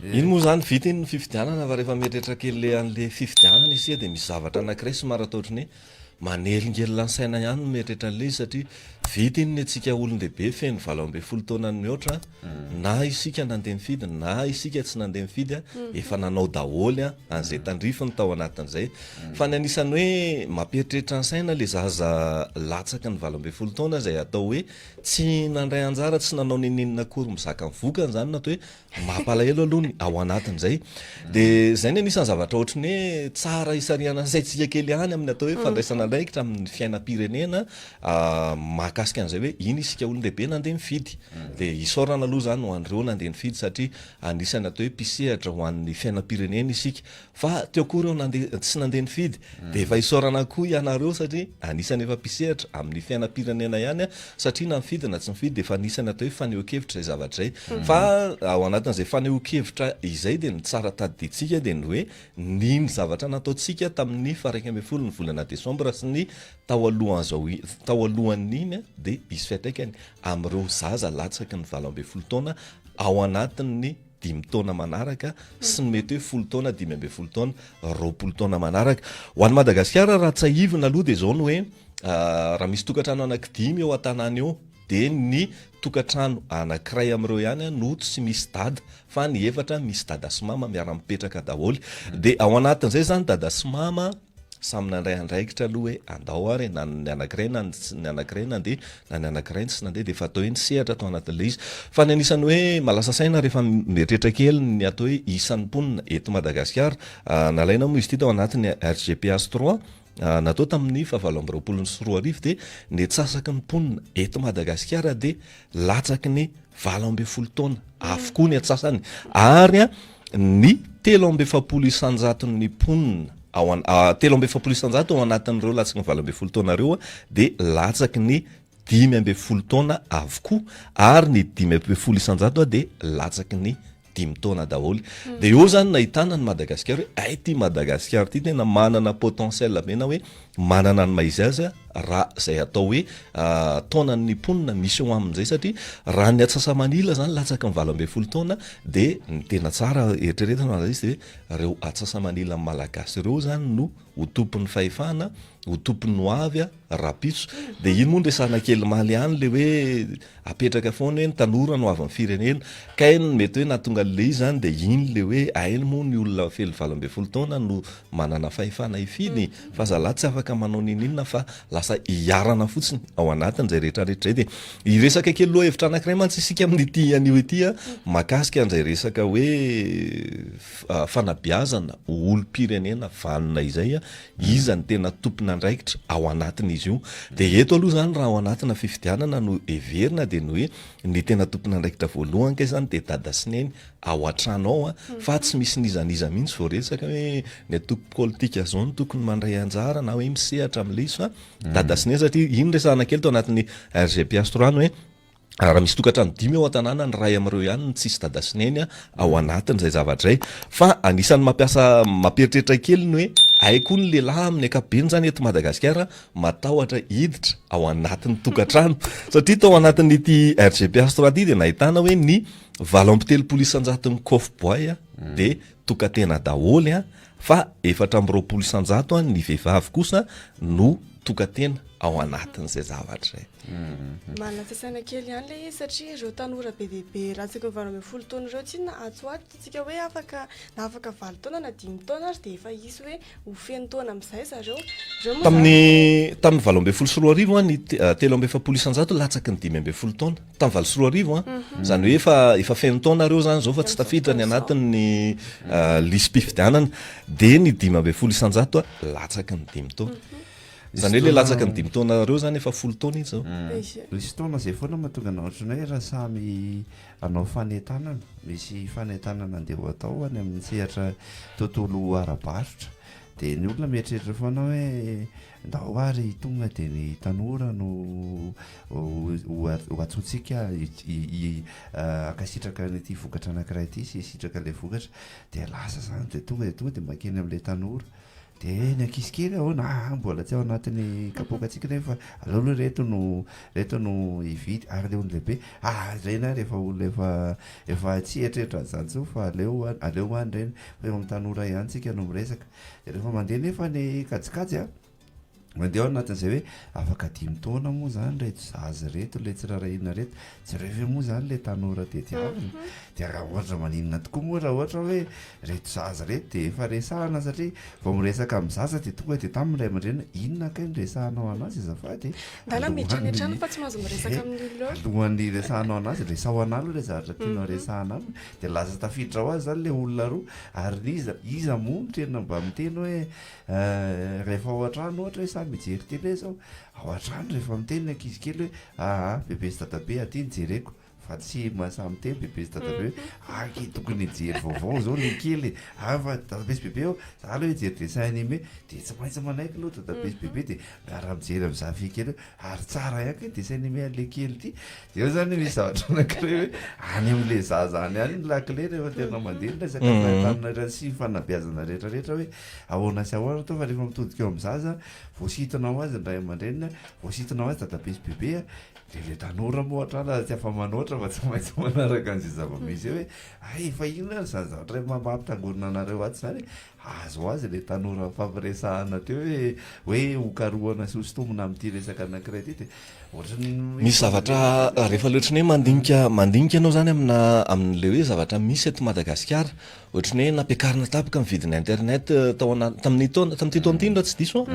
iny moa zany vitiny fifidianana fa rehefa mieritreritra kely le an'le fifidianana isia dia misy zavatra anankiray somary atao ohatrany hoe manelingelina ny saina ihany no mieritreritra an'le izy satria vita iny ny antsika olon-dehibe feno 20 taona ny mihoatra na isika nandeha mifidy na isika tsy nandeha mifidy a efa nanao daholy a an'izay tandrifiny tao anatin'izay fa ny anisany hoe mampieritreritra ny saina le zaza latsaka ny 20 taona izay atao hoe tsy nandray anjara tsy nanao nininina akory mizaka mivokany zany na atao hoe mampalahelo aloha ao anatin'izay dia zay ny anisany zavatra ohatrany hoe tsara isariana saintsika kely ihany amin'ny atao hoe fandraisana andraikitra amin'ny fiainam-pirenena mahakasika an'izay hoe iny isika olon-dehibe nandeha mifidy dia isaorana aloha zany ho an'ireo nandeha mifidy satria anisany atao hoe mpisehatra ho an'ny fiainam-pirenena isika fa teo koa ireo tsy nandeha nifidy dia efa isaorana koa ianareo satria anisany efa mpisehatra amin'ny fiainam-pirenena ihany a satria na mifidy na tsy mifidy dia efa anisany atao hoe faneho-kevitra izay zavatra izay fa ao anatin'izay faneho-kevitra izay dia ny tsara tadidintsika dia ny hoe niny zavatra nataontsika tamin'ny 1 ny volana desambra sy ny tao alohan'iny dia isy fiantraikany amin'ireo zaza latsaky ny 20 taona ao anatin'ny 5 taona manaraka sy ny mety hoe 10 taona 15 taona 20 taona manaraka ho an'ny Madagasikara raha tsy ahivina aloha dia zao ny hoe raha misy tokantrano anankidimy eo an-tanàna eo dia ny tokantrano anankiray amin'ireo ihany no tsy misy dada fa ny efatra misy dada sy mama miara-mipetraka daholo dia ao anatin'izay zany dada sy mama samy nandray andraikitra aloha hoe andao ary na ny anankiray na ny anankiray nandeha na ny anankiray tsy nandeha dia efa atao hoe ny sehatra atao anatin'le izy fa ny anisany hoe malasa saina rehefa mieritreritra kely ny atao hoe isan'ny mponina eto Madagasikara nalaina moa izy ity tao anatin'ny RGPS 3 natao tamin'ny 2024 dia ny atsasaky ny mponina eto Madagasikara dia latsaky ny 20 taona avokoa ny atsasany ary ny 17 isanjaton'ny mponina 17 isanjato ao anatin'ireo latsaky ny 20 taona ireo dia latsaky ny 15 taona avokoa ary ny 15 isanjato dia latsaky ny 5 taona daholo dia eo zany nahitana ny Madagasikara hoe ay ty Madagasikara ty tena manana potentiel mena hoe manana ny maizy azy raha izay atao hoe taonan'ny mponina misy eo amin'izay satria raha ny atsasamanila zany latsaka ny 20 taona dia ny tena tsara eritreretana izy dia ireo atsasamanila malagasy ireo zany no ho tompon'ny fahefana ho tompon'ny hoavy rapitso dia iny moa ndresana kely maly ihany le hoe apetraka foana hoe ny tanora no avy amin'ny firenena ka iny mety hoe nahatonga le izy zany dia iny le hoe ainy moa ny olona felo 20 taona no manana fahefana ifiny fa zalahy tsy afaka manao nininona fa lasa iarana fotsiny ao anatin'izay rehetrarehetra izay dia iresaka kely loha hevitra anankiray mantsy isika amin'ity anio ity mahakasika an'izay resaka hoe fanabeazana olom-pirenena vanona izay iza ny tena tompona andraikitra ao anatin'izy io dia eto aloha zany raha ao anatina fifidianana no everina dia ny hoe ny tena tompona andraikitra voalohany kay zany dia dada sineny ao an-trano ao fa tsy misy nizaniza mihitsy vao resaka hoe ny atoko politika zao no tokony mandray anjara na hoe misehatra amin'le izy fa dada sineny satria iny resahana kely tao anatin'ny RGPS 3 hoe raha misy tokantrano 5 ao an-tanàna ny ray amin'ireo ihany ny tsisy dada sineny ao anatin'izay zavatra izay fa anisany mampieritreritra kely ny hoe aikoa ny lehilahy amin'ny ankapobeny zany eto Madagasikara matahotra hiditra ao anatin'ny tokantrano satria tao anatin'ity RGPS 3 ty dia nahitana hoe ny 70 isanjaton'ny cof-boy dia tokantena daholy fa 420 isanjato ny vehivavy kosa no tokantena ao anatin'izay zavatra izay. Manatsasaina kely ihany le izy satria ireo tanora be dia be ratsaky ny 20 taona ireo tsy na atsoato tsika hoe afaka 20 taona na 5 taona ary dia efa isy hoe ho feno taona amin'izay zareo tamin'ny 20 sy 20 ny 17 isanjato latsaky ny 15 taona tamin'ny 20 zany hoe efa feno taona ireo zany zao fa tsy tafiditra ny anatin'ny lisy mpifidianana dia ny 15 isanjato latsaky ny 5 taona zany hoe le latsaka ny 5 taona ireo zany efa 10 taona izy zao misy taona zay foana mahatonga anao ohatran'ny hoe raha samy anao fanentanana misy fanentanana andeha ho atao any amin'ny sehatra tontolo ara-barotra dia ny olona mieritreritra foana hoe ndao ary tonga dia ny tanora no ho atsotsika akasitraka n'ity vokatra anankiray ity sy sitraka ilay vokatra dia lasa zany dia tonga dia makeny amin'ilay tanora dia ny ankizy kely ahoana mbola tsy ao anatin'ny kapokatsika nefa aleo aloha reto no hividy ary le olon-lehibe reny rehefa olona efa tsy eritreretra an'izany so fa aleo any reny fa eo amin'ny tanora ihany tsika no miresaka dia rehefa mandeha nefa ny kajikajy mandeha ao anatin'izay hoe afaka 5 taona moa zany reto zaza reto le tsiraraina reto tsy revy moa zany le tanora tetiavina dia raha ohatra maninona tokoa moa raha ohatra hoe reto zaza reto dia efa resahana satria vao miresaka amin'ny zaza dia tonga dia tamin'ilay aman-dreny inona kay ny resahanao anazy azafady ndala miditra ny trano fa tsy mahazo miresaka amin'ny olona alohan'ny resahanao anazy resao analo le zavatra tianao resahana aminy dia lasa tafiditra ho azy zany le olona roa ary iza moa mitrena mba miteny hoe rehefa ao an-trano ohatra hoe mijery tele zao ao an-trano rehefa miteny ankizy kely hoe bebe sy dadabe aty ny jereko fa tsy mahasamy teny bebe sy dadabe hoe tokony hijery vaovao zao ny kely fa dadabe sy bebe ao za aloha hijery dessin animé dia tsy maintsy manaiky aloha dadabe sy bebe dia miara-mijery amin'ny zafi kely hoe ary tsara ihany ny dessin animé an'le kely ity dia eo zany misy zavatra anankiray hoe any amin'le zaza any any ny lakile rehefa tena mandeha ny resaka sy fanabeazana rehetrarehetra hoe ahoana sy ahoana to fa rehefa mitodika eo amin'ny zaza voasitonao azy ndray aman-drenina voasitonao azy dadabe sy bebe le tanora moatrana tsy afa manoatra fa tsy maintsy manaraka an'izay zava-misy hoe efa inona ary zany zavatra mampitangorona anareo aty zany azo azy le tanora fampiresahana teo hoe hokarohana sy hostomona amin'ity resaka anankiray ty dia misy zavatra rehefa loatrany hoe mandinika anao zany amin'le hoe zavatra misy eto Madagasikara ohatrany hoe nampiakarina tapaka mividina internet tamin'ity taona ity no raha tsy diso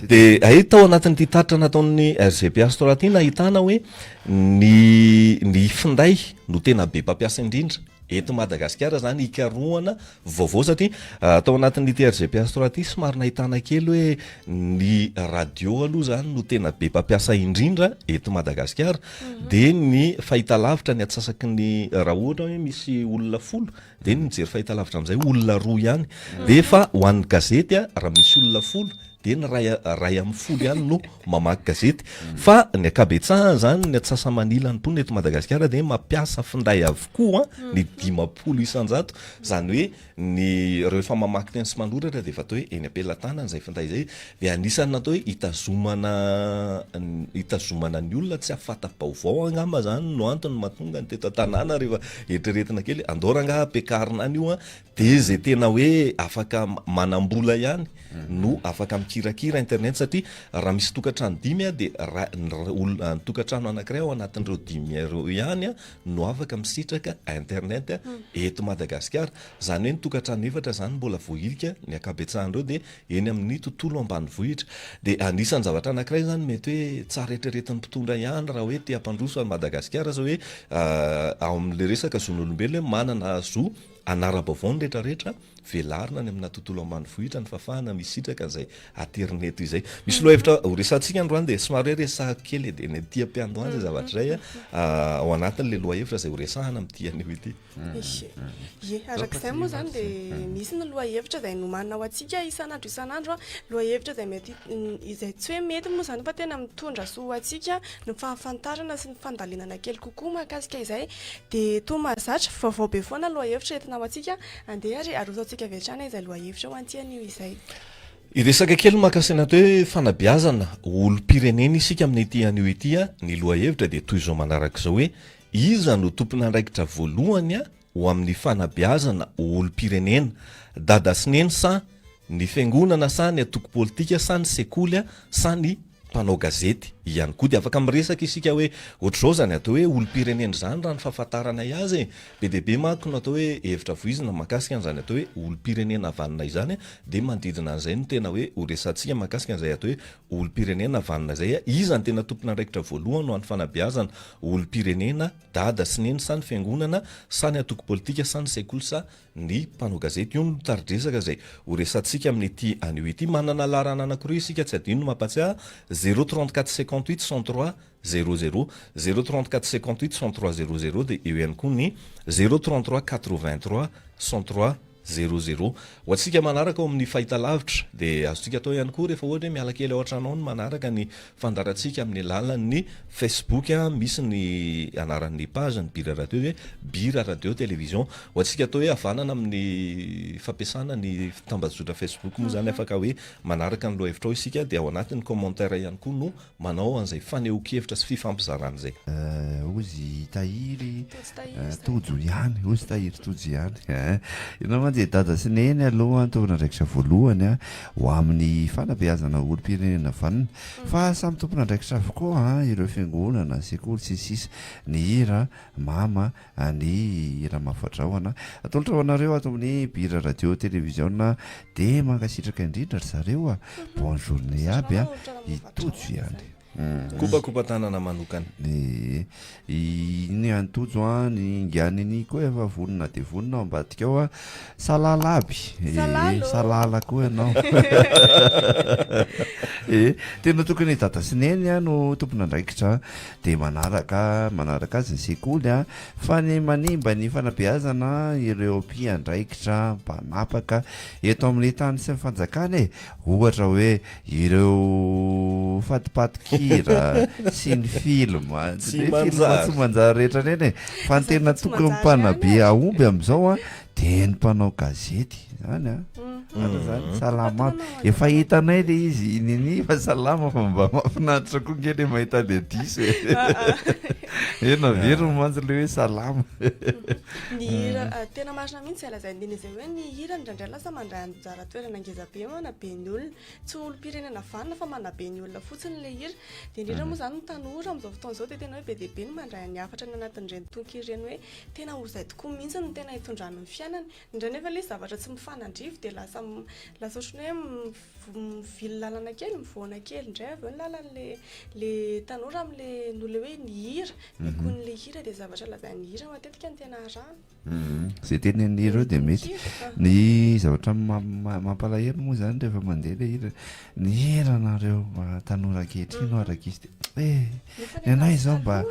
dia tao anatin'ity taritra nataon'ny RGP Astora ty nahitana hoe ny finday no tena be mpampiasa indrindra eto Madagasikara zany hikarohana vaovao satria tao anatin'ity RGP Astora ty somary nahitana kely hoe ny radio aloha zany no tena be mpampiasa indrindra eto Madagasikara dia ny fahitalavitra ny atsasaky ny raha ohatra hoe misy olona 10 dia mijery fahitalavitra amin'izay olona 2 ihany dia fa ho an'ny gazety raha misy olona 10 dia ny ray amin'ny 10 ihany no mamaky gazety fa ny akabetsahany zany ny atsasa-manila ny mponina eto Madagasikara dia mampiasa finday avokoa ny 50 isan-jato zany hoe ny rehefa mamaky teny sy manoratra dia fatao hoe eny ampelantanany izay finday izay dia anisany natao hoe hitazomana ny olona tsy afata-baovao angamba zany no antony mahatonga ny teto an-tanàna rehefa eritreretina kely andoranga ampiakarina any io dia zay tena hoe afaka manambola ihany no afaka mikirakira internet satria raha misy tokantrano 5 dia olona tokantrano anankiray ao anatin'ireo 5 ihany no afaka misitraka internet eto Madagasikara zany hoe ny tokantrano efatra zany mbola voahilika ny akabetsahan'ireo dia eny amin'ny tontolo ambanivohitra dia anisan'ny zavatra anankiray zany mety hoe tsara eritreretin'ny mpitondra ihany raha hoe te hampandroso any Madagasikara zao hoe ao amin'le resaka zon'olombelona hoe manana zo anara-baovao ny rehetrarehetra velarina ny amina tontolo ambanivohitra ny fafahana misitraka izay internet izay misy lohevitra ho resantsika androany dia somary hoe resahako kely dia ny tia mpiandoany zavatra izay ao anatin'le lohahevitra izay ho resahana amin'ity anio ity arak'izay moa zany dia misy ny lohahevitra izay nomanina ho antsika isan'andro lohahevitra izay mety izay tsy hoe mety moa zany fa tena mitondra so ho antsika ny fahafantarana sy ny fandalinana kely kokoa mahakasika izay dia toa mahazatra vaovao be foana lohahevitra entina ho antsika andeha ary arosantsika vetrana izay lohahevitra ho anty anio izay iresaka kely mahakasina tao hoe fanabeazana olo-pirenena isika amin'ity anio ity ny lohahevitra dia toy izao manaraka izao hoe iza no tompona andraikitra voalohany ho amin'ny fanabeazana olo-pirenena dada sy neny sa ny fiangonana sa ny atoko politika sa ny sekoly sa ny mpanao gazety ihany koa dia afaka miresaka isika hoe ohatr'izao zany atao hoe olo-pirenena zany raha ny fahafantarana azy be dia be manko no atao hoe hevitra voizina mahakasika an'izany atao hoe olo-pirenena avanina izany dia manodidina an'izay no tena hoe ho resantsika mahakasika an'izay atao hoe olo-pirenena avanina izay iza ny tena tompona andraikitra voalohany ho an'ny fanabeazana olo-pirenena dada sy neny sa ny fiangonana sa ny atoko politika sa ny sekoly sa ny mpanao gazety io no taridresaka izay ho resantsika amin'ity anio ity manana larana anankiroa isika tsy adino no mampatsiahy 034 58 63 00 034 58 63 00 dia eo ihany koa ny 033 83 103 00. Ho antsika manaraka ao amin'ny fahitalavitra dia azontsika atao ihany koa rehefa ohatra hoe miala kely ao an-tranao ny manaraka ny fandarantsika amin'ny alalan'ny Facebook misy ny anaran'ny page ny Bira Radio hoe Bira Radio Télévision. Ho antsika atao hoe havanana amin'ny fampiasana ny tambazotra Facebook moa zany afaka hoe manaraka ny lohahevitra ao isika dia ao anatin'ny commentaire ihany koa no manao an'izay faneho-kevitra sy fifampizarana zay. Ozy tahiry tojo ihany, ozy tahiry tojo ihany. Ianao mantsy dada sy neny aloha tompona andraikitra voalohany ho amin'ny fanabeazana olo-pirenena vanina fa samy tompona andraikitra avokoa ireo fiangonana sekoly sisisy ny hira mama ny hira mafadraona atolotra ho anareo ato amin'ny Bira Radio Télévision dia mankasitraka indrindra ry zareo bonne journée aby itojo ihany. Kopakopa tanana manokana ny antojo ny ingianiny koa efa vonona dia vonona ao ambadika ao salala aby salala koa ianao tena tokony dada sy neny no tompona andraikitra dia manaraka azy ny sekoly fa ny manimba ny fanabeazana ireo mpiandraikitra mpanapaka eto amin'ny tany sy ny fanjakana ohatra hoe ireo fatipatikira sy ny film tsy manjary rehetra neny fa ny tena tokony mpanabe aomby amin'izao dia ny mpanao gazety zany zany salama efa hitanay le izy nini fa salama fa mba mafinaritra koa ngely mahita le diso ena very mantsy le hoe salama ny hira tena marina mihitsy alazaindeny izay hoe ny hira ndraindray lasa mandray anjara toerana ngeza be manabe ny olona tsy olo-pirenena vanina fa manabe ny olona fotsiny le hira dia indrindra moa zany ny tanora amin'izao fotoana izao dia tena hoe be dia be no mandray ny hafatra ny anatin'ireny toky ireny hoe tena hozay tokoa mihitsy no tena hitondrany ny fiainany indray nefa le zavatra tsy mifanandrivy dia lasa ohatrany hoe mivily lalana kely mivoana kely indray avy eo ny lalan'le tanora amin'le nole hoe ny hira mikon'le hira dia zavatra lazain'ny hira matetika ny tena arahana zay tena ny hira eo dia mety ny zavatra mampalahelo moa zany rehefa mandeha le hira ny hira nareo tanora ankehitriny araka izy dia ny anay izao mba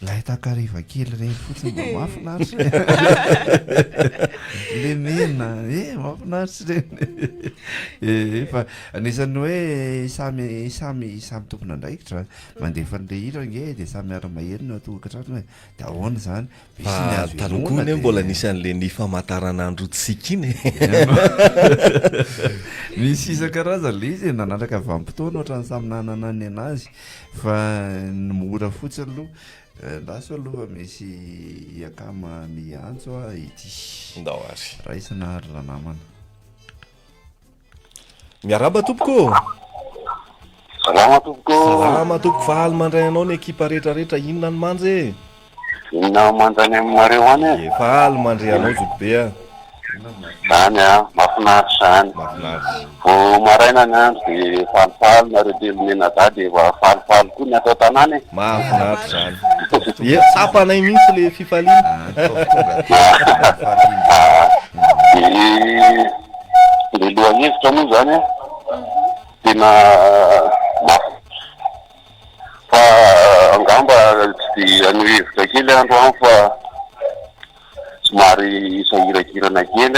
lahitakariva kely reny fotsiny mba mahafinaritra le mena mahafinaritra reny fa anisan'ny hoe samy tompona andraikitra mandefa n'le hira nge dia samy ara-maheriny atokatrano hoe dia ahoana zany talokoa ny mbola nisy an'le ny famataranandro tsika iny misy isan-karazana le izy nanaraka vanim-potoana ohatrany samy nanana ny anazy fa ny mora fotsiny aloha laso aloha misy iakama ny antso ity ndao ary raisana ary ranamana miaraba tompoko salama tompoko fa aly mandray anao ny ekipa rehetrarehetra inona ny manje inona manjany aminareo any efa aly mandray anao zobe zany mahafinaritra zany vo maraina ny andro dia falifaly nareo delomena da dia efa falifaly koa ny atao tanany mahafinaritra zany sapanay mihitsy le fifaliana le lohahevitra moa zany tena fa angamba tsy dia anohevitra kely andro any fa somary sahirakirana kely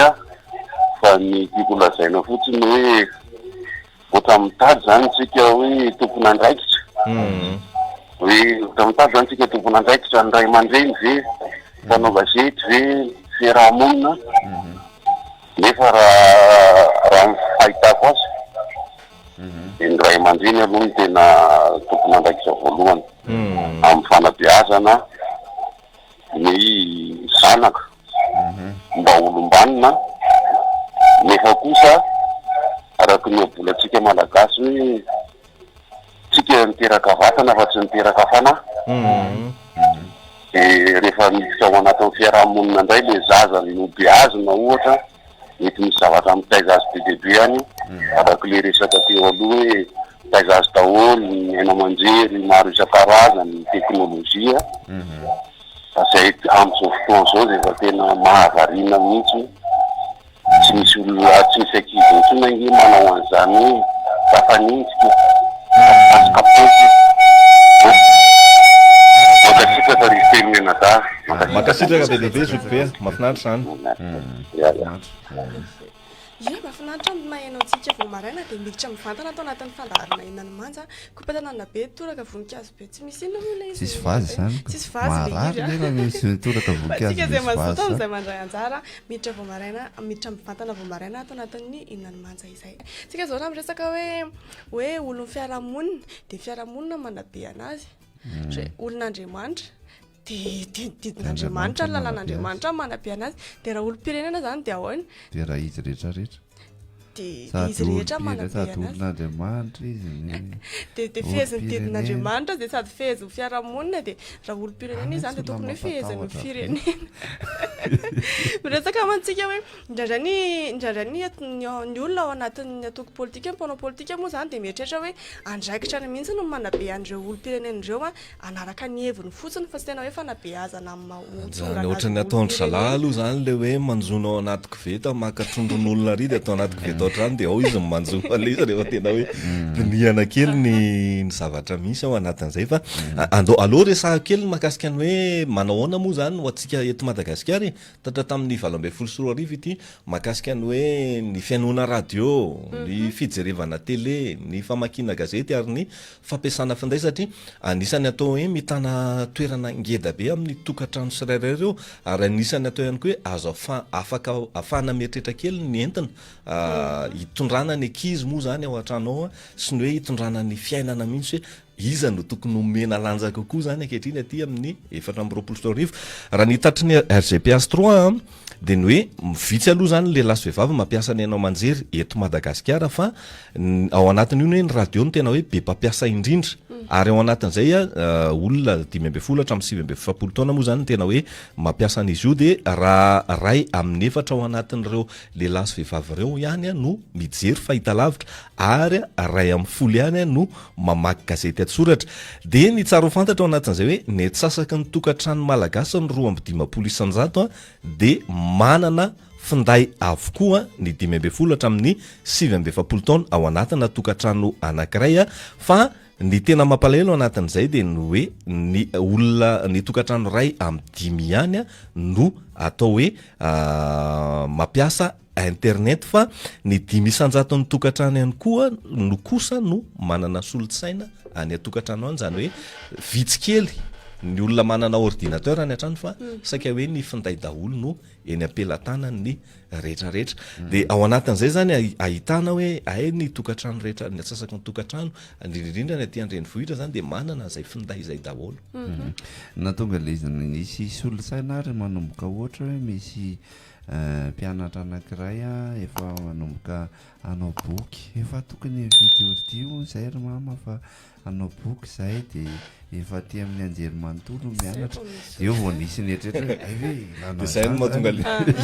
fa ny tiako lazaina fotsiny hoe ohatra mitady zany tsika hoe tompona andraikitra hoe ohatra mitady zany tsika tompona andraikitra ny ray aman-dreny ve mpanao gazety ve fiarahamonina nefa raha fahitako azy dia ny ray aman-dreny aloha ny tena tompona andraikitra voalohany amin'ny fanabeazana ny zanaka mba olombanina nefa kosa araka ny abolatsika malagasy hoe tsika niteraka vatana fa tsy niteraka fanahy dia rehefa miditra ao anatin'ny fiarahamonina indray le zaza no beazina ohatra mety misy zavatra mitaiza azy be debe any araka le resaka teo aloha hoe mitaiza azy daholo ny aina aman-jery maro isan-karazany ny teknôlôzia zay amin'izao fotoana izao dia efa tena mahavariana mihitsy tsy misy olona tsy misy ankizy intsony ange manao an'izany hoe tafanintsika asikapoky vokatsika safarifenena da makasitraka be lehibe zokobe mahafinaritra zany ie mahafinaritra mahainao tsika vao maraina dia miditra mivantana atao anatin'ny fandaharana inany manja kopatanana be toraka voninkazo be tsy misy inona moa ilay tsisy vazy zany tsisy vazy marary nefa misy toraka voninkazo tsika misy zay mazoto vazy amin'izay mandray anjara miditra vao maraina miditra mivantana vao maraina atao anatin'ny inany manja izay tsika zao raha miresaka hoe olon'ny fiarahamonina dia fiarahamonina manabe anazy olon'andriamanitra dia didin'andriamanitra ny lalàn'andriamanitra manabe anazy dia raha olom-pirenena zany dia ahoana dia raha izy rehetrarehetra dia izy rehetra manabe sady anazy olon'andriamanitra izy dia feheziny didin'andriamanitra dia sady feheziny fiarahamonina dia raha olom-pirenena izy zany dia tokony hoe feheziny firenena miresaka mantsika hoe indraindray ny olona ao anatin'ny atoko politika mpanao politika moa zany dia mieritreritra hoe andraikitra ny mihitsy no manabe an'ireo olom-pirenen'ireo anaraka ny heviny fotsiny fa tsy tena hoe fanabeazana zany ohatrany ataondry zalahy aloha zany le hoe manjono ao anaty koveta makatrondron'olona ry dia atao anaty koveta ohatrany dia ao izy manjono aleza rehefa tena hoe piniana kely ny zavatra misy ao anatin'izay fa aloha resaha kely mahakasika ny hoe manao ahoana moa zany ho antsika eto Madagasikara tatra tamin'ny 2024 ity mahakasika ny hoe ny fianoana radio ny fijerevana tele ny famakiana gazety ary ny fampiasana finday satria anisany atao hoe mitana toerana ngeda be amin'ny tokatrano sirairay ireo ary anisany atao ihany koa hoe azo afaka afahana mieritreritra kely ny entina hitondrana ny ankizy moa zany ao an-trano ao sy ny hoe hitondrana ny fiainana mihitsy hoe iza no tokony nomena lanja kokoa zany ankehitriny aty amin'ny 420 raha ny tatry ny RGPS 3 dia ny hoe mivitsy aloha zany le lasy vehivavy mampiasa ny hainao manjery eto Madagasikara fa ao anatin'io hoe ny radio no tena hoe be mpampiasa indrindra ary ao anatin'izay olona 5 hatramin'ny 7 taona moa zany tena hoe mampiasa an'izy io dia raha ray amin'ny 4 ao anatin'ireo le lasy vehivavy ireo ihany no mijery fahitalavitra ary ray amin'ny 10 ihany no mamaky gazety atsoratra dia ny tsara ho fantatra ao anatin'izay hoe ny etsasaky ny tokatrano malagasy ny 220 isan-jato dia manana finday avokoa ny 5 hatramin'ny 7 taona ao anatina tokatrano anankiray fa ny tena mampalahelo anatin'izay dia ny hoe ny olona ny tokatrano ray amin'ny 5 ihany no atao hoe mampiasa internet fa ny 5 isan-jato ny tokatrano ihany koa no kosa no manana solotsaina any atokatrano any zany hoe vitsy kely ny olona manana ordinateur any an-trano fa saika hoe ny finday daholo no eny ampelantanany rehetrarehetra dia ao anatin'izay zany ahitana hoe ny tokatrano rehetra ny atsasaky ny tokatrano indrindraindrindra ny aty andrenivohitra zany dia manana zay finday zay daholo na tonga le izy nisy solotsaina ary manomboka ohatra hoe misy mpianatra anankiray efa manomboka anao boky efa tokony vidéo zay ry mama fa anao boky zay dia efa ty amin'ny anjery manontolo mianatra eo vao nisy ny eritretra dia zay no mahatonga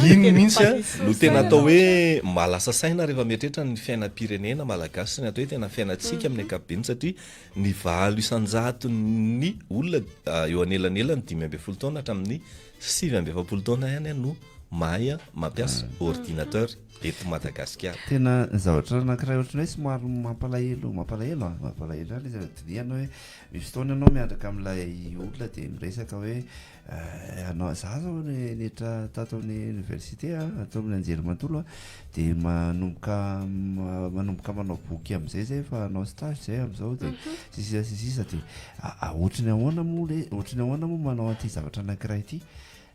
iny mihitsy no tena atao hoe malasa saina rehefa mieritreritra ny fiainam-pirenena malagasy sy ny atao hoe tena fiainantsika amin'ny ankapobeny satria ny 9 isan-jato ny olona eo anelanelany 15 taona hatramin'ny 7 taona ihany no mahay mampiasa ordinateur eto Madagasikara tena zavatra anankiray ohatrany hoe somary mampalahelo any izy diniana hoe misy fotoana ianao miandraka amin'ilay olona dia miresaka hoe anao za zao netra tato amin'ny université atao amin'ny anjery manontolo dia manomboka manao boky amin'izay zay fa anao stage zay amin'izao dia sisisa dia ohatrany ahoana moa manao an'ity zavatra anankiray ity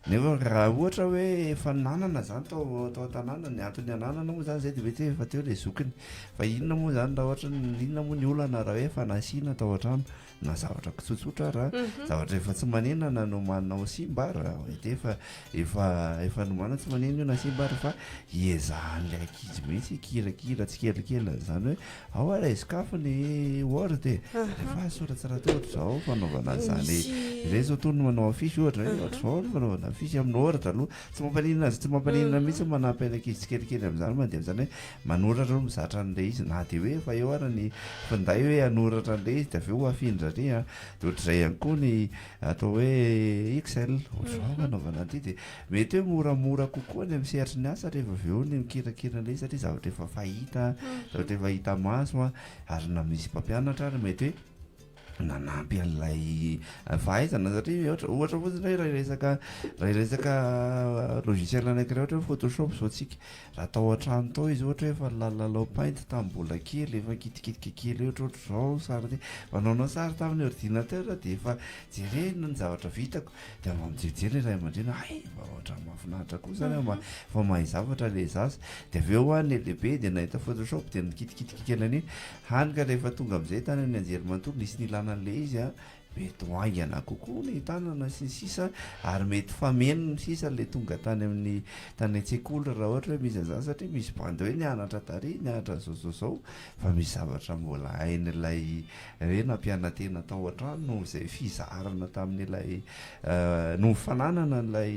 nefa raha ohatra hoe efa nanana zany tao an-tanàna ny antony ananana moa zany zay dia mety efa teo le zokiny fa inona moa zany raha ohatra inona moa ny olana raha hoe efa nasiana tao an-trano na zavatra tsotsotra raha zavatra efa tsy manenana no manao simbara dia efa nomana tsy manena io na simbara fa iezahan'le ankizy mihitsy kirakira tsy kelikely zany hoe ao alay sakafo ny ohatra dia rehefa soratsara tohatra zao fanaovana zany izay zao tony manao afisy ohatra hoe ohatra zao fanaovana afisy amin'ny ohatra aloha tsy mampaninana mihitsy manampy ny ankizy kelikely amin'izany mandeha amin'izany hoe manoratra no mizatra an'ilay izy na dia hoe efa eo ara ny finday hoe anoratra an'ilay izy dia avy eo afindra ry dia ohatr'izay ihany koa ny atao hoe Excel ohatr'izao fanaovana an'ity dia mety hoe moramora kokoa ny misehatry ny asa rehefa avy eo ny mikirakira an'ilay izy satria zavatra efa fahita zavatra efa hita maso ary na misy mpampianatra ary mety hoe nanampy an'ilay fahaizana satria ohatra fotsiny raha resaka logiciel anankiray ohatra hoe photoshop zao tsika raha tao an-trano tao izy ohatra hoe efa lalalao painte tamin'mbola kely efa kitikitika kely ohatra zao sary manaonao sary tamin'ny ordinateur dia efa jerena ny zavatra vitako dia mamijerijery ray aman-dreny mba ohatra mahafinaritra kosa zany fa mahay zavatra le zaza dia avy eo any lehibe dia nahita photoshop dia nikitikitika kely an'iny hany ka rehefa tonga amin'izay tany amin'ny anjery manontolo nisy nilana an'le izy a mety hoaingana kokoa ny tanana sy sisa ary mety fameno ny sisa le tonga tany amin'ny tany an-tsekoly raha ohatra hoe misy an'izany satria misy bandy hoe nianatra tary nianatra zao fa misy zavatra mbola hain'ilay hoe nampianatena tao an-trano no izay fizarana tamin'ilay no fananana n'ilay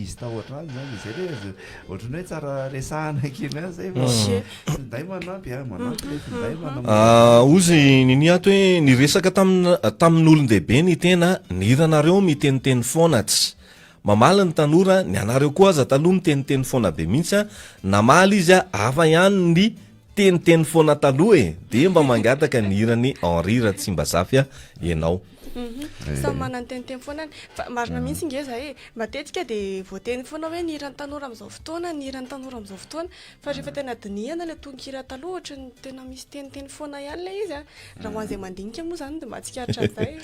izy tao an-trano zany izay le ohatra ny hoe tsara resahana kely a zay finday manampy manampy le finday manam ozy nini ato hoe niresaka tamin'olon dehibe ny tena niranareo miteniteny foana tsy mamaly ny tanora ny anareo koa aza taloha miteniteny foana be mihitsy a namaly izy a hafa ihany ny teniteny foana taloha dia mba mangataka ny hirany Henri Ratsimbazafy a ianao samy manana teniteny foana fa marina mihitsy ingeza matetika dia voateny foana hoe niran'ny tanora amin'izao fotoana niran'ny tanora amin'izao fotoana fa rehefa tena dinihana le tonkira taloha ohatra ny tena misy teniteny foana ihany le izy a raha hoan'izay mandinika moa zany dia mba tsikaritra zay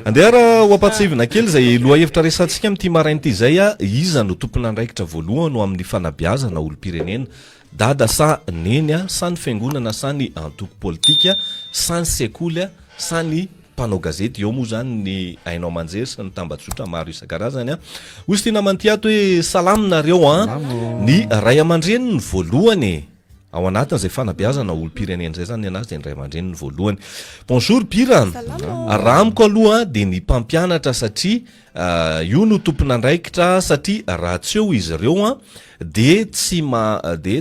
andeha raha ho ampatsivina kely zay loha hevitra resantsika amin'ity marain'ity zay a iza no tompona andraikitra voalohany no amin'ny fanabeazana olom-pirenena dada sa neny a sa ny fiangonana sa ny antoko politika sa ny sekoly a sa ny mpanao gazety eo moa zany ny ainao manjery sy ny tambajotra maro isan-karazany a ozy tia namanty ato hoe salaminareo a ny ray aman-dreny ny voalohany ao anatin'izay fanabeazana olom-pirenena zay zany anazy dia ny ray aman-dreny ny voalohany bonjour Pira raha amiko aloha dia ny mpampianatra satria io no tompona andraikitra satria raha tsy eo izy ireo a dia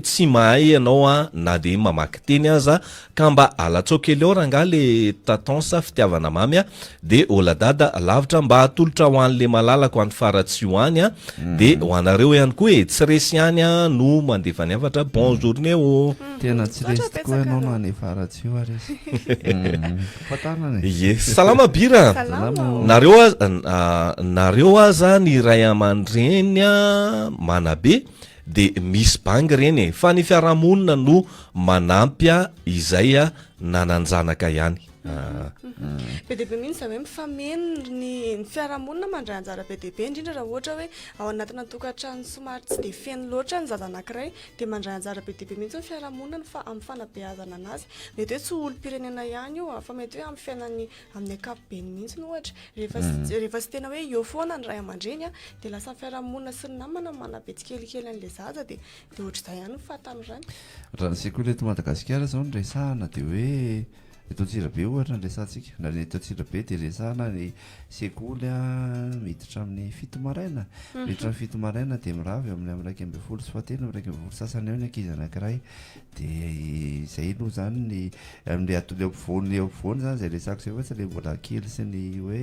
tsy mahay ianao a na dia mamaky teny aza ka mba alatsokely eo raha nga le tatansa fitiavana mamy a dia oladada lavitra mba hatolotra ho an'le malalako any faratsy ho any a dia ho anareo ihany koa tsy resy ihany a no mandefa ny avatra bon journée o tena tsy resy tokoa ianao na any faratsy io aresy fatanana ye salama Bira nareo aza ny ray aman-dreny a manabe dia misy bangy reny fa ny fiarahamonina no manampy izay a nananjanaka ihany be dehibe mihitsy zany hoe mifameno ny fiarahamonina mandray anjara be dehibe indrindra raha ohatra hoe ao anatina tokantrano somary tsy dia feno loatra ny zaza anankiray dia mandray anjara be dehibe mihitsy ny fiarahamonina fa amin'ny fanabeazana anazy mety hoe tsy olom-pirenena ihany io fa mety hoe amin'ny fiainany amin'ny ankapobeny mihitsy no ohatra rehefa tsy tena hoe eo foana ny ray aman-dreny a dia lasa fiarahamonina sy ny namana manabe tsikelikely an'le zaza dia ohatr'izay ihany ny fahatanyrany raha ny sekoly eto Madagasikara zao ny resahana dia hoe eto Antsirabe ohatra ny resantsika na eto Antsirabe dia resahana ny sekoly a miditra amin'ny fito maraina miditra amin'ny fito maraina dia miravy amin'ny raika ambin'ny folo sy fahatelo raika ambin'ny folo sasany eo ny ankizy anankiray dia izay no zany ny amin'le atole ampovoany eo ampovoany zany izay resako zay ohatsy le mbola kely sy ny hoe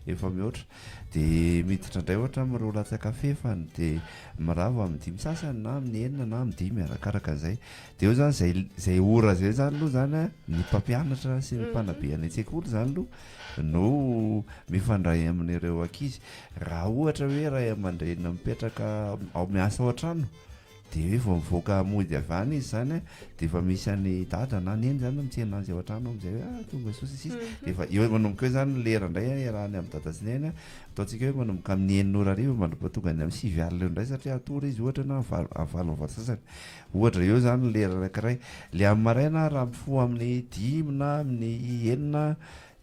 efa mihoatra dia miditra indray ohatra amin'ireo latsakafefany dia miravo amin'ny dimy sasany na amin'ny enina na amin'ny dimy arakaraka izay dia eo zany zay ora zay zany aloha zany ny mpampianatra sy ny mpanabe any an-tsekoly zany aloha no mifandray amin'ireo ankizy raha ohatra hoe ray aman-dreny mipetraka ao miasa ao an-trano dia hoe vao mivoaka mody avy any izy zany dia efa misy any dada na neny zany mitsena azy ao an-trano amin'izay hoe tonga sosisisy dia efa eo manomboka eo zany lera indray arahany amin'ny dada sy neny ataontsika hoe manomboka amin'ny enin'ora arivo mandropa tonga any amin'ny 6 alina eo indray satria atory izy ohatra na valo sasany ohatra eo zany lera anankiray le amin'ny maraina raha mifoha amin'ny 10 na amin'ny enina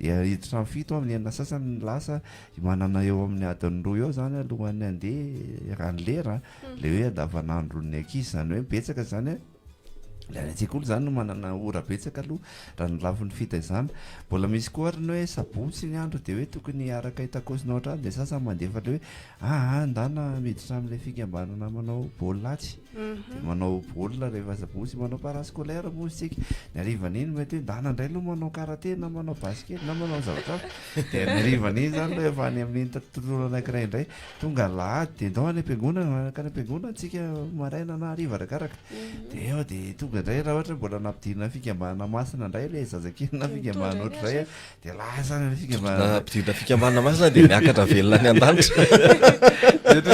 hiditra amin'ny fito amin'ny enina sasany lasa manana eo amin'ny adiny roa eo zany alohany andeha raha ny lera le hoe andavanandro ny ankizy zany hoe betsaka zany le any an-tsekoly zany no manana ora betsaka aloha raha ny lafin'ny fitaizana mbola misy koa ary ny hoe sabotsy ny andro dia hoe tokony araka hitakosina ohatrany dia sasany mandefa le hoe andana miditra amin'ilay fikambanana manao baolinatsy dia manao baolina rehefa sabotsy manao parascolaire moa isika ny arivan'iny mety hoe ndana indray aloha manao karate na manao basket na manao zavatra dia ny arivan'iny zany lo efa any amin'iny tontolo anankiray indray tonga lahady dia ndao any am-piangonana manaka any am-piangonana tsika maraina na hariva arakaraka dia eo dia tonga indray raha ohatra mbola nampidina fikambana masina indray le zazakely fikambana ohatr' zay dia lasa fikambana ampidirina fikambana masina dia miakatra velona ny an-danitra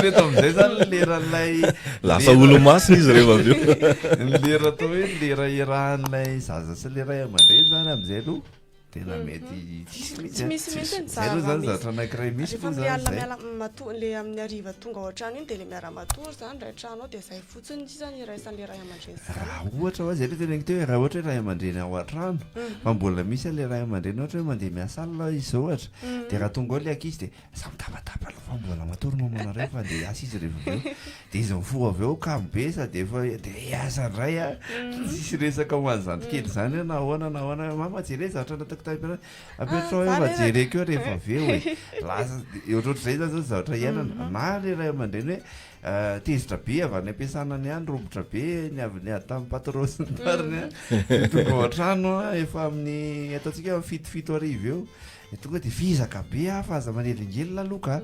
reto amin'izay zany leran'ilay lasa olo masina izy rehefa avy eo ny lera atao hoe lera irahan'ilay zaza sy le ray aman-dreny zany amin'izay aloha tena mety tsy misy mety ny zay aloha zany zavatra anankiray misy rehefa koa zany miala zay miala le amin'ny ariva tonga ao an-trano iny dia le miara-matory zany ray trano ao dia zay fotsiny tsy zany iraisan'le ray aman-dreny raha ohatra hoa zay le tena teo hoe raha ohatra hoe ray aman-dreny ao an-trano fa mbola misy le ray aman-dreny ohatra hoe mandeha miasa alina izy zao ohatra dia raha tonga ao le ankizy dia samitabataba aloha fa mbola matory mamanareo fa dia asa izy rehefa avy eo dia izy mifoha avy eo kamo-be sady efa dia asa ndray a tsisy resaka ho an'ny zandrikely zany na ahoana mama jere zavatra natakotapina apetrao hoe majereko eo rehefa avy eo e lasa ohatrohatr'izay zany zao zavatra iainana na le ray aman-dreny hoe tezitra be avy any ampiasana ny any robotra be ny avy ny ady tamin'ny patrosy ny tariny a tonga ao an-trano a efa amin'ny ataontsika hoe fitofito arivo eo tonga dia fizaka be a fa aza manelingelona aloka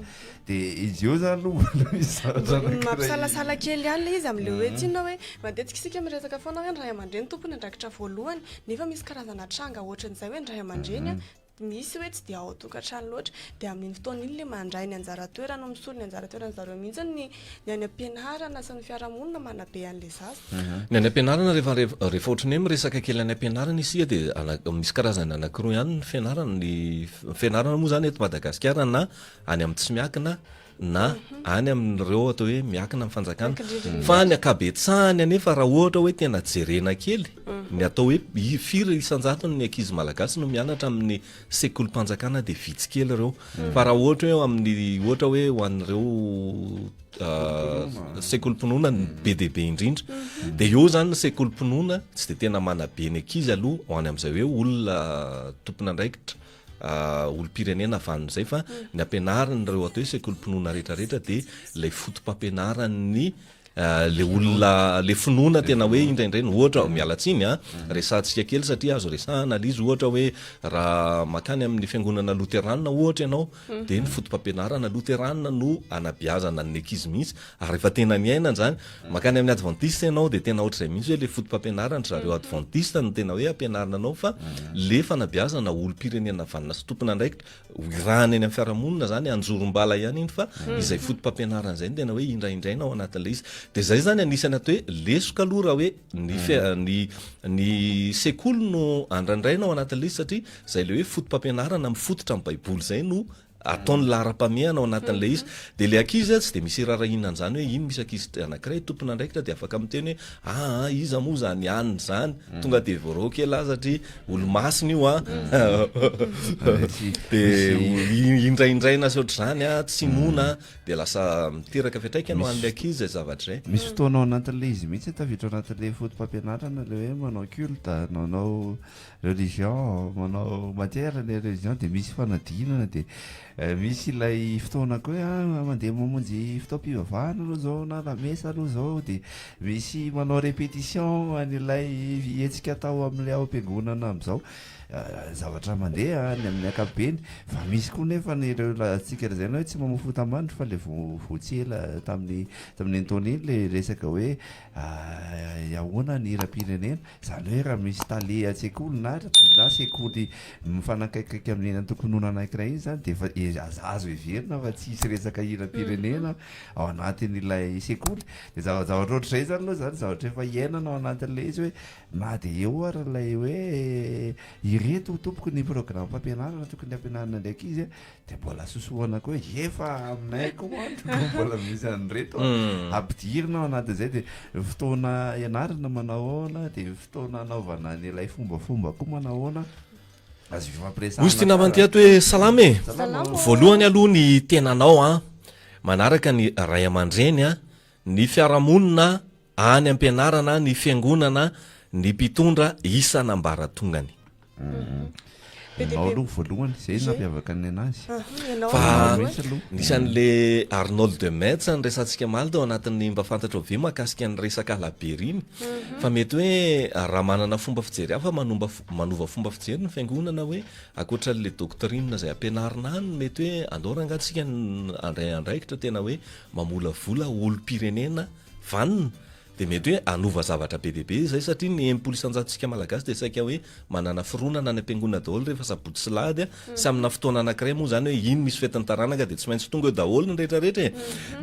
dia izy eo zany aloha misy zavatra mampisalasala kely ihany le izy amin'le hoe tsinona hoe matetika isika miresaka foana hoe ny ray aman-dreny tompony andrakitra voalohany nefa misy karazana tranga ohatran'izay hoe ny ray aman-dreny a misy hoe tsy dia ao tokantrano loatra dia amin'iny fotoana iny le mandray ny anjara-toerana misolo ny anjara-toerana zareo mihitsy ny any am-pianarana sy ny fiarahamonina manabe an'le zaza ny any am-pianarana rehefa ohatrany hoe miresaka kely any am-pianarana isia dia misy karazany anankiroa ihany ny fianarana ny fianarana moa zany eto Madagasikara na any amin'ny tsy miakina na any amin'ireo atao hoe miakina amin'ny fanjakana fa ny akabetsahany anefa raha ohatra hoe tena jerena kely ny atao hoe firy isan-jatony ny ankizy malagasy no mianatra amin'ny sekolim-panjakana dia vitsy kely ireo fa raha ohatra hoe amin'ny ohatra hoe ho an'ireo sekolim-pinoana ny be dia be indrindra dia eo zany ny sekolim-pinoana tsy dia tena manabe ny ankizy aloha ho any amin'izay hoe olona tompona andraikitra olo-pirenena avan'izay fa ny ampianarany reo atao hoe sekolim-pinoana rehetrarehetra dia ilay fotom-pampianarany le olona le finoana tena hoe indraindray ny ohatra mialatsiny a resantsika kely satria azo resahana le izy ohatra hoe raha makany amin'ny fiangonana loteranina ohatra ianao dia ny fotom-pampianarana loteranina no anabiazana ny ankizy mihitsy ary rehefa tena ny ainana zany makany amin'ny adventiste ianao dia tena ohatr'izay mihitsy hoe le fotom-pampianarana zareo adventiste no tena hoe ampianarana anao fa le fanabiazana olo-pirenena vanina sy tompona andraikitra irahana eny amin'ny fiarahamonina zany anjorom-bala ihany iny fa izay fotom-pampianarana izay ny tena hoe indraindraina ao anatin'le izy dia zay zany anisany atao hoe lesoka aloha raha hoe ny sekoly no andrandraina ao anatin'le izy satria zay le hoe fotom-pampianarana mifototra amin'ny baiboly zay no ataony lahara-pamehana ao anatin'le izy dia le ankizy tsy dia misy rarahinana zany hoe iny misy ankizy anankiray tompona andraikitra dia afaka miteny hoe iza moa zany aniny zany tonga dia vorao kely azy satria olo-masina io a dia indraindraina sy ohatr'izany a tsy nona dia lasa miteraka fiatraika no an'le ankizy zay zavatra zay misy fotoana ao anatin'le izy mihitsy tafiditra ao anatin'le fotom-pampianarana le hoe manao culte manao religion manao matière le religion dia misy fanadinana dia misy ilay fotoana koa mandeha mamonjy fotoam-pivavahana aloha zao na lamesa aloha zao dia misy manao répétition an'ilay hetsika atao amin'ilay ao am-piangonana amin'izao zavatra mandeha ny amin'ny akapobeny fa misy koa nefa nireo atsika zay hoe tsy mamafota amandry fa le voatsela tamin'ny taona iny le resaka hoe ahoana ny hira-pirenena zany hoe raha misy tale an-tsekoly na sekoly mifanakaikaiky amin'ny eny tokonona anankiray iny zany dia efa azo heverina fa tsisy resaka hira-pirenena ao anatin'ilay sekoly dia zavatra ohatr'izay zany aloha zany zavatra efa iainana ao anatin'le izy hoe na dia eo ary ilay hoe ireto tompoko ny programme fampianarana tokony ampianarana ndraiky izy dia mbola sosoana koa hoe efa aminay koa mbola misy an'reto ampidirina ao anatin'izay dia fotoana ianarana manao ahoana dia fotoana anaovana n'ilay fombafomba koa manao ahoana azo ifampiresahana ozy tia namany ty ato hoe salama e voalohany aloha ny tenanao a manaraka ny ray aman-dreny a ny fiarahamonina any ampianarana ny fiangonana ny mpitondra isanambaratongany nao aloha voalohany zay nampiavaka ny anazy fa nisan'le Arnold de Metz ny resantsika maly tao anatin'ny mba fantatra ve mahakasika ny resaka alabery iny fa mety hoe raha manana fomba fijery hafa manova fomba fijery ny fiangonana hoe akoatran'le doctrine zay ampianarina any mety hoe andorangatsika andray andraikitra tena hoe mamolavola olo-pirenena vanina dia mety hoe anova zavatra be deaibe izay satria ny empolo isanjatontsika malagasy dia saika hoe manana fironana ny am-piangonana daholo rehefa sabotsy sy lahady a sy amina fotoana anankiray moa zany hoe iny misy fetin'ny taranaka dia tsy maintsy tonga eo daholo ny rehetrarehetra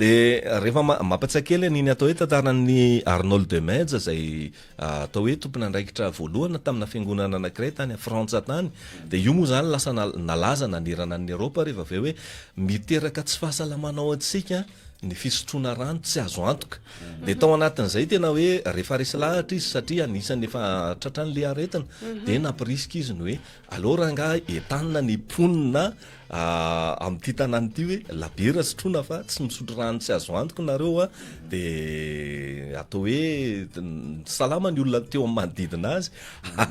dia rehefa mampatsakely niny atao hoe tantaran'ny Arnold de Metz izay atao hoe tompona andraikitra voalohana tamina fiangonana anankiray tany a Frantsa tany dia io moa zany lasa nalaza nanirana ny Eropa rehefa avy hoe miteraka tsy fahasalamanao antsika ny fisotroana rano tsy azo antoka dia tao anatin'izay tena hoe rehefa resy lahatra izy satria anisany efa tratran'le aretina dia nampirisika izy ny hoe aleo rangahy entanina ny mponina amin'ity tanànyity hoe labera sotroana fa tsy misotro rano tsy azo antoka nareo a dia atao hoe salama ny olona teo amin'ny manodidina azy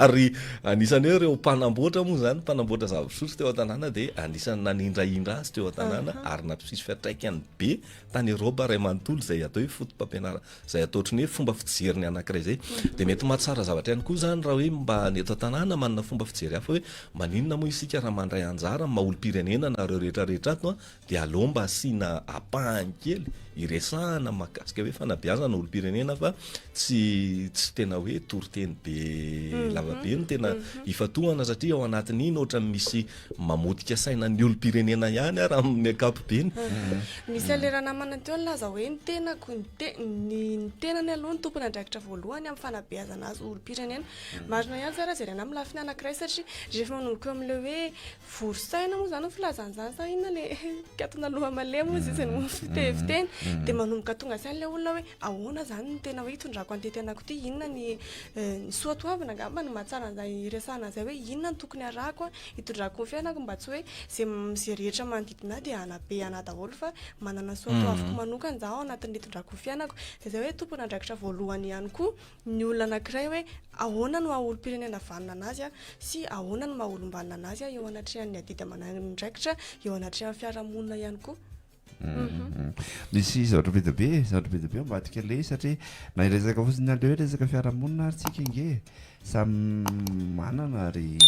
ary anisany hoe ireo mpanamboatra moa zany mpanamboatra zava-pisotro teo an-tanàna dia anisany nanindraindra azy teo an-tanàna ary nampisisy fiatraikany be tany Eropa ray manontolo zay atao hoe fotom-pampianarana zay atao ohatrany hoe fomba fijeriny anankiray zay dia mety mahatsara zavatra ihany koa zany raha hoe mba ny eto an-tanàna manana fomba fijery hafa hoe maninona moa isika raha mandray anjara maha-olom-pirenena nareo rehetrarehetra ato dia aleo mba asiana apahany kely iresahana mahakasika hoe fanabeazana olo-pirenena fa tsy tena hoe toriteny be lavabe no tena ifatohana satria ao anatin'iny ohatra misy mamotika saina ny olo-pirenena ihany raha amin'ny ankapobeny misy alerana manana teo laza hoe ny tenako ny tenany aloha ny tompony andraikitra voalohany amin'ny fanabeazana azy olo-pirenena marina ihany zara jerena amin'ny lafiny anankiray satria rehefa manomboka amin'le hoe vorosaina moa zany filazan'izany sa inona le katona loha malemo izy izy ny fiteny dia manomboka tonga sain'ilay olona hoe ahoana zany ny tena hoe hitondrako an'ity tenako ity inona ny soatoavina angamba ny mahatsara an'izay resahana izay hoe inona ny tokony arahako hitondrako ny fiainako mba tsy hoe zay rehetra manodidina dia anabe ana daholo fa manana soatoaviko manokana zaho ao anatin'ny hitondrako ny fiainako dia zay hoe tompony andraikitra voalohany ihany koa ny olona anankiray hoe ahoana no maha-olo-pirenena vanona anazy sy ahoana no maha-olombanina anazy eo anatrehan'ny adidy aman'andraikitra eo anatrehan'ny fiarahamonina ihany koa misy zavatra be be ambadika le satria na iresaka fotsiny ale hoe resaka fiarahamonina ary tsika inge samy manana ary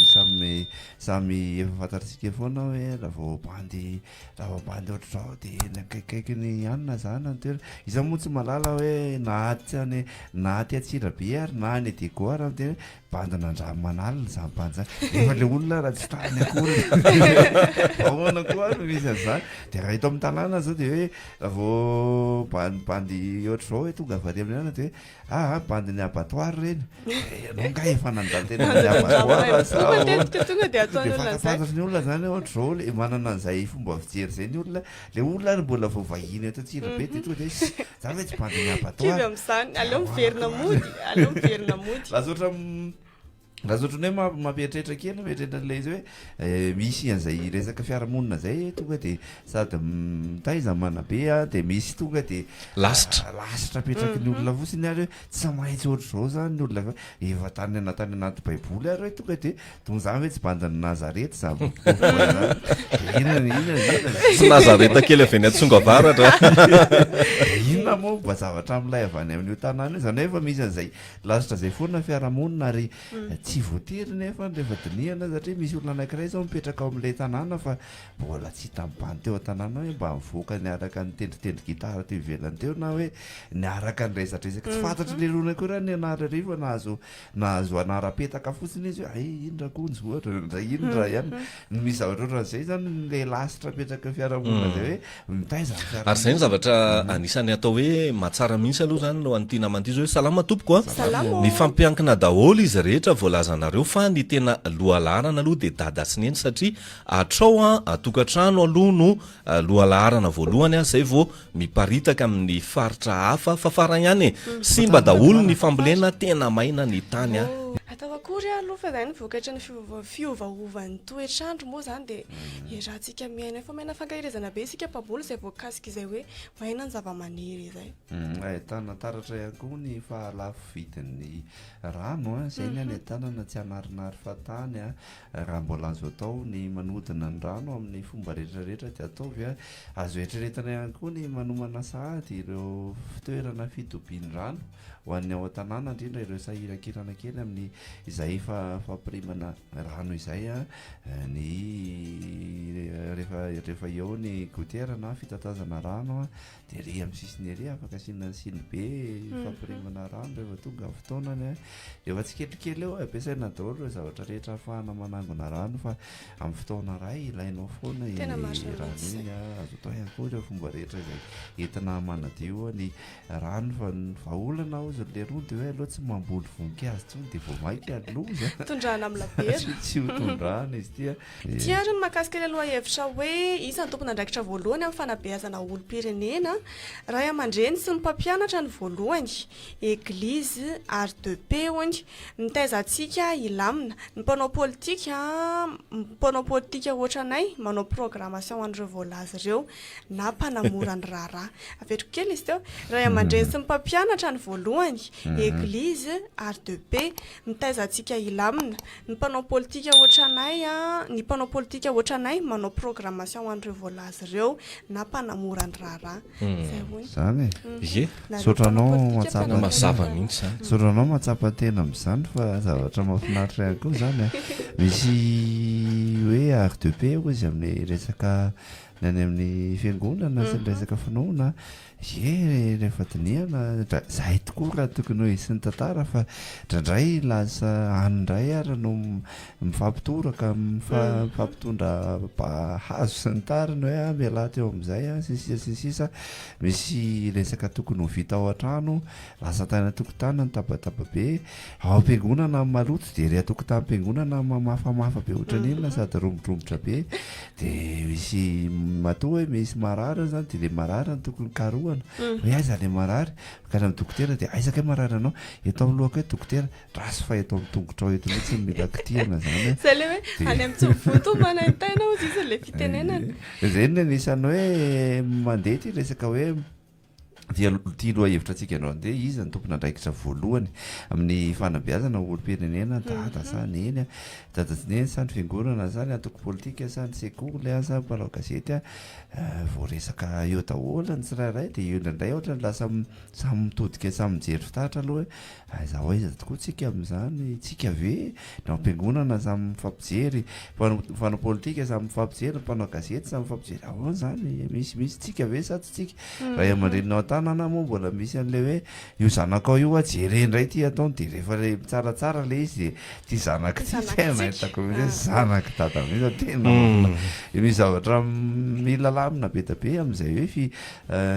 samy efa fantatritsika foana hoe raha vao bandy ohatrao dia nakaikaiky ny anina zany ny toerana iza moa tsy malala hoe na aty Atsirabe ary na any Diego ary tena bandina andramanalina izany bandy zany efa le olona raha tsy tany akory ahoana koa no misy an'izany dia raha hito amin'ny tanàna zao dia hoe raha vao bandy ohatr'izao hoe tonga avy ary amin'ny anana dia hoe bandy ny abattoir reny ianao nga efa nandalo tena ny abattoir dia fantafatatra ny olona zany ohatr'izao le manana an'izay fomba fijery zay ny olona le olona ary mbola vao vahiny eto Atsirabe dia tonga dia zany hoe tsy bandy ny abattoir kivy amin'izany aleo miverina mody raha zotrany hoe mampieritreritra kely mieritreritra n'ilay izy hoe misy an'izay resaka fiarahamonina zay tonga dia sady mitaiza manabe dia misy tonga dia lasitra apetraky ny olona fotsiny ary hoe tsy maintsy ohatr'izao zany ny olona efa tany anaty baiboly ary hoe tonga dia toy izany hoe tsy bandiny Nazareta zany inona tsy Nazareta kely avy any Atsonga avaratra inona moa mba zavatra amin'ilay avy any amin'io tanàna io zany efa misy an'izay lasitra zay foana fiarahamonina ary tsy voatery nefa rehefa dinihana satria misy olona anankiray zao mipetraka ao amin'ilay tanàna fa mbola tsy hita-mibany teo an-tanàna hoe mba mivoaka niaraka ny tendritendry gitara teo ivelany teo na hoe niaraka ny resatresaka tsy fantatry le rona koa raha ny anarariva nahazo anara-petaka fotsiny izy hoe indra konjy ohatra ndra indra ihany misy zavatra ohatran'izay zany le lasitra petraka fiarahamonina zay hoe mitaiza ary zay ny zavatra anisany atao hoe mahatsara mihitsy aloha zany no an'ity namany ity zao hoe salama tompoko ny fampiankina daholo izy rehetra voalazanareo fa ny tena lohalaharana aloha dia dada sy neny satria atrao tokantrano aloha no lohalaharana voalohany zay vao miparitaka amin'ny faritra hafa fa farany ihany sy mba daholo ny fambolena tena maina ny tany atao akory aloha fa zay ny vokatra ny fiovaovan'ny toetrandro moa zany dia rahantsika miaina fa maina fankahirezana be isika mpaboly izay voakasika izay hoe maina ny zava-maniry izay ahitana taratra ihany koa ny fahalafo vidin'ny rano izay ny any tanana tsy hanarinary fatany raha mbola azo atao ny manodina ny rano amin'ny fomba rehetrarehetra dia ataovy azo eritreretana ihany koa ny manomana sahady ireo fitoerana fitobiany rano ho an'ny ao an-tanàna indrindra ireo sahiran-kirana kely amin'ny izay fampirimana rano izay a ny rehefa eo ny gouttière na fitatazana rano a dia ry amin'ny sisiny ery afaka asiana siny be fampirimana rano rehefa tonga ny fotoanany a rehefa tsy kelikely eo ampiasaina daholo ireo zavatra rehetra ahafahana manangona rano fa amin'ny fotoana iray ilainao foana rano iny a azo atao ihany koa ireo fomba rehetra izay entina manadio ny rano fa ny vahaolana ozy le roa dia hoe aloha tsy mamboly voninkazo tsony dia vao mainka aloza tondrahana amin'ny labera tsy ho tondrahana izy tia tiary ny mahakasika ilay aloha hevitra hoe isan'ny tompona andraikitra voalohany amin'ny fanabeazana olom-pirenena raha aman-dreny sy ny mpampianatra ny voalohany eglizy ary de pe hony nitaizantsika ilamina ny mpanao politika ohatranay manao programmation an'ireo voalazy ireo na mpanamora ny raharaha averiko kely izy teo raha aman-dreny sy ny mpampianatra ny voalohany eglizy ary de pe nitaizantsika ilamina ny mpanao politika ohatranay manao programmation an'ireo voalazy ireo na mpanamora ny raharaha zay hoy zany ye sotranao mazava mihitsy zany sotranao matsapa-tena amin'izany fa zavatra mahafinaritra ihany koa zany a misy hoe art de pe ozy amin'ny resaka ny any amin'ny fiangonana sy ny resaka finoana ye rehefa dinihana zahay tokoa raha tokony hoe sy ny tantara fa indraindray lasa anindray ary no mifampitoraka mifampitondra hazo sy ny tariny hoe miala teo amin'izay a sisisa misy resaka tokony ho vita ao an-trano lasa tany tokotany ny tabataba be ao am-piangonana maloto dia ry atokotany-piangonana mamafamafa be ohatran'inona sady romodromotra be dia misy matoa hoe misy marara zany dia le marara ny tokony karohana hoe aiza le marary kana amin'ny dokotera dia aizaka hoe marary anao eto amin'ny lohako hoe dokotera rasy fa eto amin'ny tongotra ao eto mihitsy mila kitihana zany zay le hoe any amin'ny tsovoto manaintaina ozy izy le fitenenana zay ny anisany hoe mandeha ty resaka hoe tia loha hevitra antsika andro andeha izy ny tompona andraikitra voalohany amin'ny fanabeazana olom-pirenena dada zany eny a dada eny sa ny fiangonana zany atoko politika sa ny sekoly a sa mpanao gazety a vao resaka eo daholo ny tsirairay dia eo indraindray ohatra ny lasa samy mitodika samy mijery fitaratra aloha hoe zaho aiza tokoa tsika amin'izany tsika ve na am-piangonana samy mifampijery mpanao politika samy mifampijery mpanao gazety samy mifampijery ao zany misy tsika ve sa tsy tsika raha aman-dreninao tanana moa mbola misy an'le hoe io zanakao io a jere indray ty ataony dia rehefa le tsaratsara le izy ty zanaky ty tena hitako hoe zanaky dada mihitsy tena misy zavatra mila lamina be da be amin'izay hoe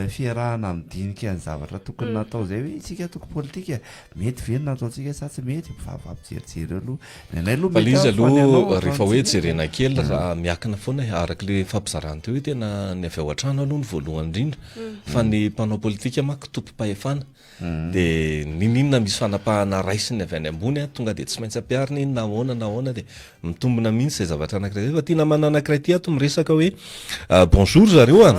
fiarahana midinika ny zavatra tokony natao zay hoe tsika toko politika mety venona ataontsika sa tsy mety mivavavijerijery aloha nanay aloha fa izy aloha rehefa hoe jerena kely raha miakina foana araka le fampizarana teo hoe tena ny avy ao an-trano aloha ny voalohany indrindra fa ny mpanao politika manko tompom-pahefana dia ninona misy fanapahana raisiny avy any ambony a tonga dia tsy maintsy ampiarina iny nahoana dia mitombona mihitsy zay zavatra anankiray fa tia namana anankiray ty ato miresaka hoe bonjour zareo a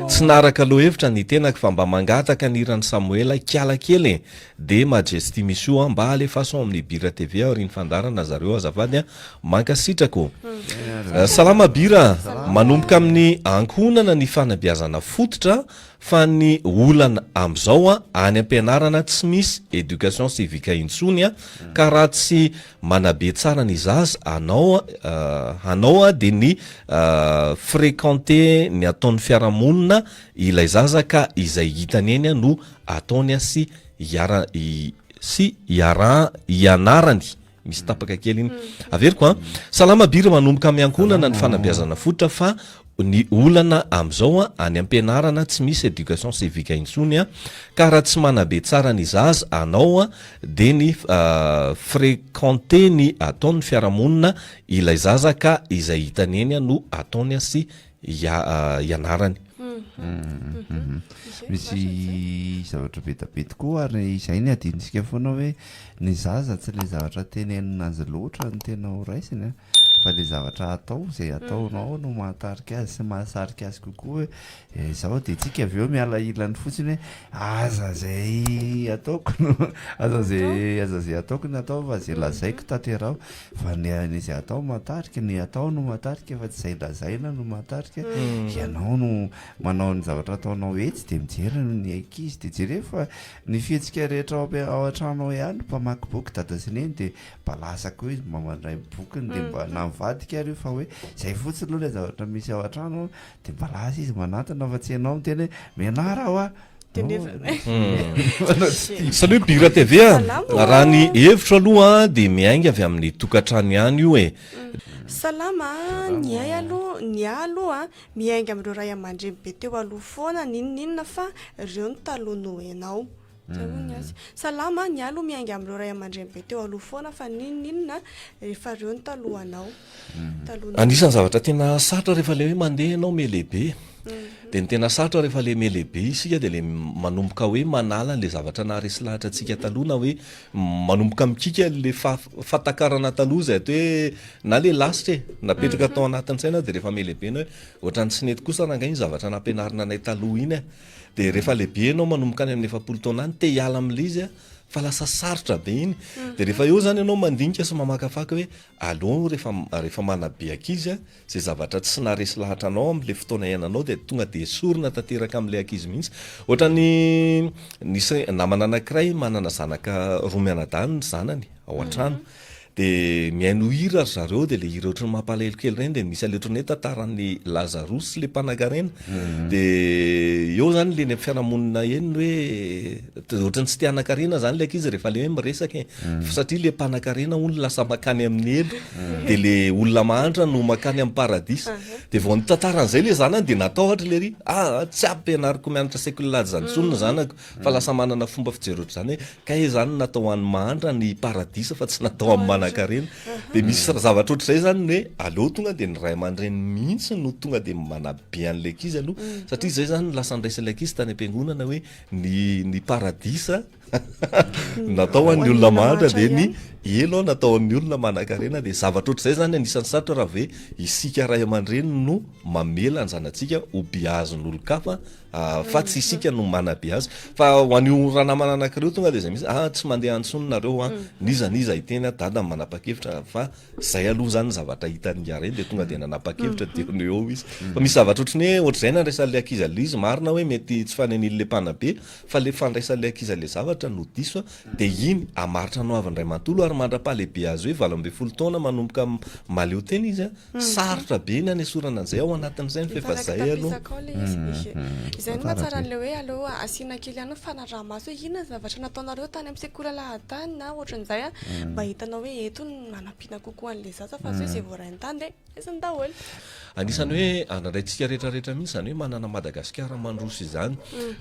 tsy naraka loha hevitra ny tenaka fa mba mangataka ny irany Samuela kiala kely dia majesty misio a mba alefason amin'ny Bira TV ao riny fandarana zareo azavady a mankasitrako salama Bira manomboka amin'ny ankohonana ny fanabeazana fototra fa ny olana amin'izao a any am-pianarana tsy misy éducation civique intsony a ka raha tsy manabe tsara ny zaza hanao a dia ny fréquenter ny ataon'ny fiarahamonina ilay zaza ka izay hitany eny a no ataony a sy ianarany misy tapaka kely iny averiko a salama Bira manomboka amin'ny ankohonana ny fanabeazana fototra fa ny olana amin'izao a any am-pianarana tsy misy éducation civique intsony a ka raha tsy manabe tsara ny zaza anao a dia ny fréquenter ny ataon'ny fiarahamonina ilay zaza ka izay hitany eny a no ataony a sy ianarany misy zavatra be da be tokoa ary izay ny adinitsika foana hoe ny zaza tsy le zavatra tenenina azy loatra ny tena ho raisiny a fa le zavatra atao zay ataonao no mahatarika azy sy mahasarika azy kokoa hoe izao dia tsika avy eo miala ilany fotsiny hoe aza zay ataoko aza zay ataoko ny atao fa zay lazaiko tanterao fa izay atao mahatarika ny atao no mahatarika fa tsy zay lazaina no mahatarika ianao no manao ny zavatra ataonao etsy dia mijery ny ankizy dia jerefa ny fihetsika rehetra ao an-trano ihany mpamaky boky dada sy neny dia balasako izy mamandray bokiny dia mba namivadika ary io fa hoe zay fotsiny aloha le zavatra misy ao an-trano dia mbalaza izy manatona fa tsy ianao miteny hoe mianara aho a sany hoe Bira TV raha ny hevitra aloha dia miainga avy amin'ny tokantrano ihany io e salama ny ay aloha ny aloha miainga amin'ireo ray aman-dreny be teo aloha foana ninonina fa ireo ny talono enao salama ny aloha miainga amin'ireo ray aman-dreny be teo aloha foana fa ninonina rehefa ireo ny talohanao anisan'ny zavatra tena sarotra rehefa le hoe mandeha ianao melehibe dia ny tena sarotra rehefa le melehibe isika dia le manomboka hoe manala le zavatra naharesy lahatra antsika taloha na hoe manomboka mikika le fatakarana taloha zay atao hoe na le lasitra napetraka tao anatin'ny saina dia rehefa melehibe na hoe ohatrany tsy nety kosa ranga iny zavatra nampianarina anay taloha iny dia rehefa lehibe ianao manomboka any amin'ny 7 taona any te hiala amin'le izy fa lasa sarotra be iny dia rehefa eo zany ianao mandinika sy mamakafaka hoe alo rehefa manabe ankizy zay zavatra tsy naharesy lahatra anao amin'le fotoana iainanao dia tonga dia esorina tanteraka amin'le ankizy mihitsy ohatrany nisy namana anankiray manana zanaka roa mianadahy ny zanany ao an-trano dia miaino hira ry zareo dia le hira ohatrany mampalahelo kely reny dia misy ale ohatrany hoe tantaran'ny Lazarus sy le mpanan-karena dia eo zany le ny fiarahamonina eny hoe ohatrany tsy tia-nakarena zany le ankizy rehefa le hoe miresaka satria le mpanan-karena hono lasa makany amin'ny elo dia le olona mahantra no makany amin'ny paradisa dia vao ny tantaran'izay le zanany dia natao ohatra le ry tsy ampianariko mianatra sekolilady zany sonona zanako fa lasa manana fomba fijery ohatr' zany hoe kae zany natao an'ny mahantra ny paradisa fa tsy natao amin'ny manan-karena dia misy zavatra ohatr'izay zany hoe aleo tonga dia ny ray aman-dreny mihitsy no tonga dia manabe an'le ankizy aloha satria izay zany lasa ndraisan'le ankizy tany am-piangonana hoe ny paradisa natao an'ny olona mahantra dia ny elo natao an'ny olona manan-karena dia zavatra ohatr'izay zany anisan'ny sarotra raha ve isika ray aman-dreny no mamela ny zanantsika ho biazon'olo-kafa fa tsy isika no manabe azy fa ho an'io raha namana anankiireo tonga dia zay misy tsy mandeha antsononareo nizaniza iteny dada manapa-kevitra fa zay aloha zany zavatra hitany dia tonga dia nanapa-kevitra dia eo izy fa misy zavatra ohatrany hoe ohatr'izay nandraisan'le ankizy ale izy marina hoe mety tsy fanen'ilyle mpanabe fa le fandraisan'le ankizy ale zavatra no diso dia iny amaritra no avy ndray mantolo ary mandra-pahalehibe azy hoe 12 taona manomboka maleo teny izy sarotra be ny anesorana an'izay ao anatin'izay ny fefa zay aloha izay no mahatsara an'le hoe aleo asiana kely ihany fanarahamaso hoe inona zavatra nataonareo tany amin'ny sekoly lahadany na ohatran'izay mba hitanao hoe eto ny manampiana kokoa an'le zaza fa zay izay voarainy tany dia izany daholo anisany hoe anandrayntsika rehetrarehetra mihitsy zany hoe manana Madagasikara mandroso izany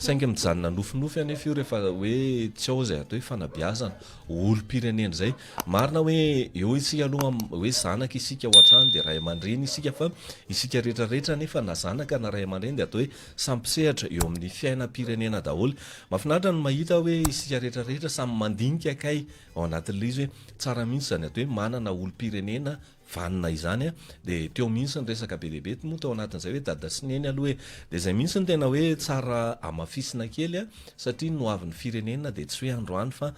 saingy mijanona nofinofy anefa io rehefa hoe tsy ao zay atao hoe fanabeazana olo-pirenena zay marina hoe eo isika aloha hoe zanaka isika ao an-trano dia ray aman-dreny isika fa isika rehetrarehetra nefa na zanaka na ray aman-dreny dia atao hoe sampisehatra eo amin'ny fiainam-pirenena daholo mahafinaritra no mahita hoe isika rehetrarehetra samy mandinika kay ao anatin'le izy hoe tsara mihitsy zany atao hoe manana olo-pirenena vanina izany dia teo mihitsy ny resaka be lehibe moa tao anatin'izay hoe dada sy neny aloha hoe dia izay mihitsy ny tena hoe tsara amafisina kely satria no avin'ny firenena dia tsy hoe androany fa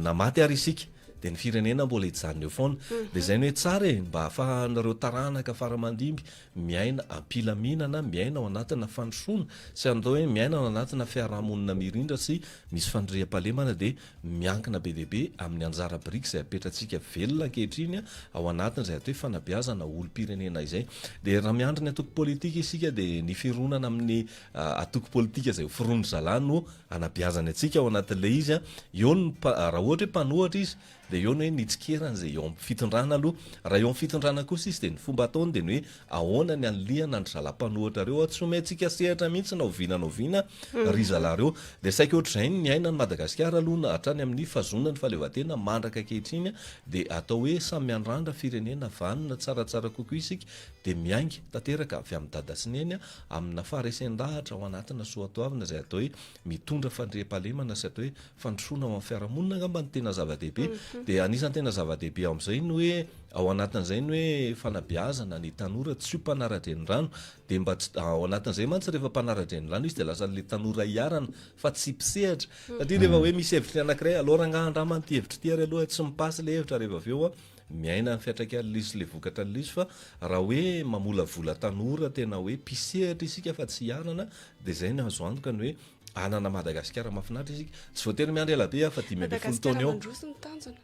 namaty ary isika dia ny firenena mbola hijanona eo foana dia izay ny hoe tsara mba ahafahanareo taranaka faramandimby miaina ampilaminana miaina ao anatina fandrosoana sy andao hoe miaina ao anatina fiarahamonina mirindra sy misy fandria-pahalemana dia miankina be lehibe amin'ny anjara brika izay apetratsika velona ankehitriny ao anatin'izay atao hoe fanabeazana olo-pirenena izay dia raha miandry ny atoko politika isika dia ny fironana amin'ny atoko politika izay firono zalahy no anabeazana atsika ao anatin'le izy eo raha ohatra hoe mpanohatra izy dia eo ny hoe nitsikerana zay eo amin'ny fitondrana aloha raha eo amin'ny fitondrana kosa izy dia ny fomba ataony dia ny hoe ahoana ny anliana ny zalam-panohatra reo tsy omentsika sehatra mihitsy na oviana ry zalareo dia saika ohatr'izay ny aina ny Madagasikara aloha na hatrany amin'ny fahazonana ny fahaleovantena mandraka ankehitriny dia atao hoe samy andrandra firenena vanina tsaratsara kokoa isika dia miainga tanteraka avy amin'ny dada sy neny amina faharesen-dahatra ao anatina soatoavina izay atao hoe mitondra fandria-pahalemana sy atao hoe fandrosoana ao amin'ny fiarahamonina angamba ny tena zava-dehibe dia anisany tena zava-dehibe ao amin'izay ny hoe ao anatin'izay ny hoe fanabeazana ny tanora tsy ho mpanaratra ny rano dia mba ao anatin'izay mantsy rehefa mpanaratra ny rano izy dia lasa le tanora iarana fa tsy pisehatra satria rehefa hoe misy hevitry anankiray aloha rangahan-dramany ty hevitry ty ary aloha tsy mipasy le hevitra rehefa avy eo miaina ny fiatraikany lizy le vokatra lizy fa raha hoe mamolavola tanora tena hoe pisehatra isika fa tsy iarana dia zay ny azo antoka ny hoe anana Madagasikara mahafinaritra isika tsy voatery miandry ela be fa 5 taona eo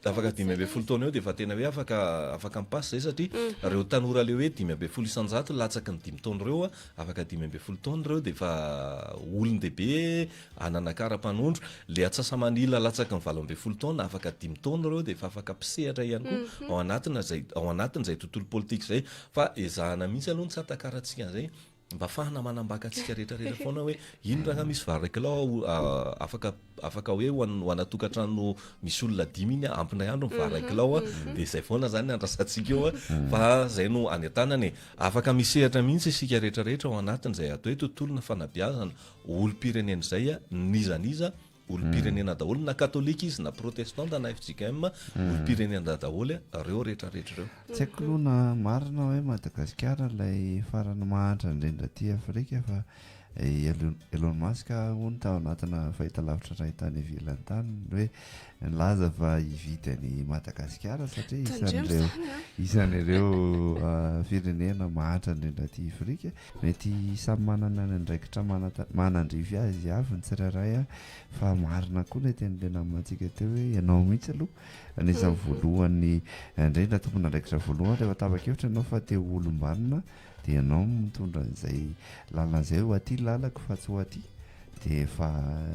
afaka 5 taona eo dia fa tena hoe afaka mipasy zay satria reo tanora le hoe 5 isanjato latsaky ny 5 taona reo afaka 5 taona reo dia fa olon-dehibe ananakara-panondro le atsasamanila latsaky ny 20 taona afaka 5 taona reo dia fa afaka pisehatra ihany koa ao anatin'izay tontolo politika zay fa ezahana mihitsy aloha ny satakaratsika zay mba fahana manambaka atsika rehetrarehetra foana hoe ino raha misy varakilao afaka hoe ho anatokantrano misy olona 5 iny ampinay andro mivarakilao dia zay foana zany andrasantsika eo fa zay no any an-tanany afaka misehatra mihitsy isika rehetrarehetra ao anatin'izay atao hoe tontolona fanabeazana olo-pirenena zay nizaniza olo-pirenena daholo na katolika izy na protestanta na FJKM olo-pirenena daholo reo rehetrarehetra reo tsy haiko aloha na marina hoe Madagasikara ilay farany mahantra indrindra ty Afrika fa Elon Musk hono tao anatina fahitalavitra iray tany ivelany tany hoe nilaza fa hividany Madagasikara satria isan'ireo firenena mahantra indrindra ty Afrika mety samy manana ny andraikitra manandrify azy avy ny tsirairay fa marina koa ny tenilena amintsika teo hoe ianao mihitsy aloha anisan'ny voalohany indrindra tompony andraikitra voalohany rehefa tapa-kevitra ianao fa teo olom-banona dia ianao mitondra n'izay lalan'izay ho aty lalako fa tsy ho aty dia fa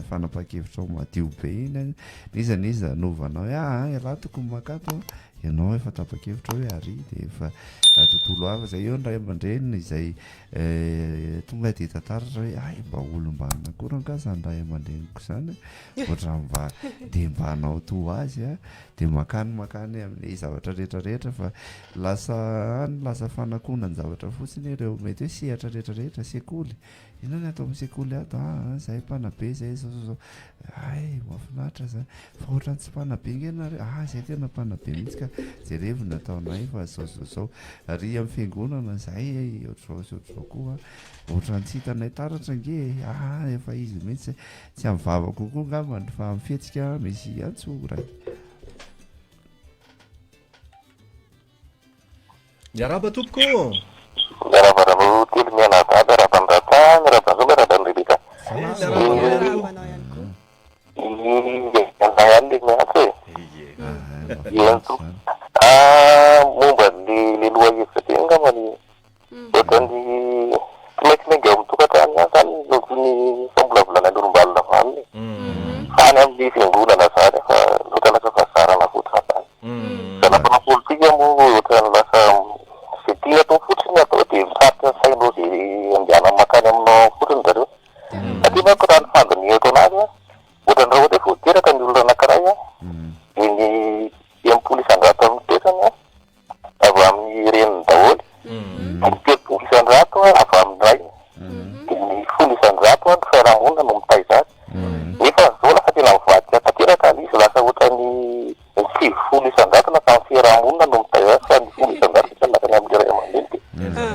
fanapa-kevitra ao madio be iny nizaniza novanao hoe raha tokony makato ianao efa tapa-kevitra hoe ary dia efa tontolo hafa zay eo ny ray aman-dreniny izay tonga dia tantaratra hoe mba olom-banona koa ranka zany ray aman-dreniko zany ohatra mba dia mba hanao to azy dia makany amin'ny zavatra rehetrarehetra fa lasa fanakona ny zavatra fotsiny ireo mety hoe sehatra rehetrarehetra sekoly inona ny atao amin'ny sekoly ato zay mpanabe zay zao mahafinaritra zany fa ohatrany tsy mpanabe ngena zay tena mpanabe mihitsy ka jerevina ataonay fa zao ary amin'ny fiangonana zay ohatr'izao koa ohatrany tsy hitanay taratra nge efa izy mihitsy tsy amin'ny vava kokoa ngambany fa amin'ny fihetsika misy antsoray miaraba tompoko miarabarabo telo mianavady rabandrata mirabanzo mirabandirika ihany le miantso momba le loha hevitra ty angambany ohatrany tsy maintsy menga eo mitokantrano zany lokony fambolavolanan olombelona vaniny fany amin'ny fiangonana zany fa loatra lasa fa zarana fotsiny zany zanafana politika moa ohatrany lasa setina atao fotsiny atao dia misarotra ny sainao zay andiana makany aminao fotsiny zareo satria manko raha ny fandiniako anazy ohatrany raha ohatra voateraka ny olona anankiray ny 30 isanjato amin'ny toetrany avy amin'ny reniny daholo ny 30 isanjato avy amin'ny ray dia ny 10 isanjato ny fiarahamonina no mitay zany nefa zao lasa tena mivadika tanteraka izy lasa ohatrany 50 isanjato na tamin'ny fiarahamonina no mitay zany fa ny 10 isanjato isanakany amin'ny ray aman-dreny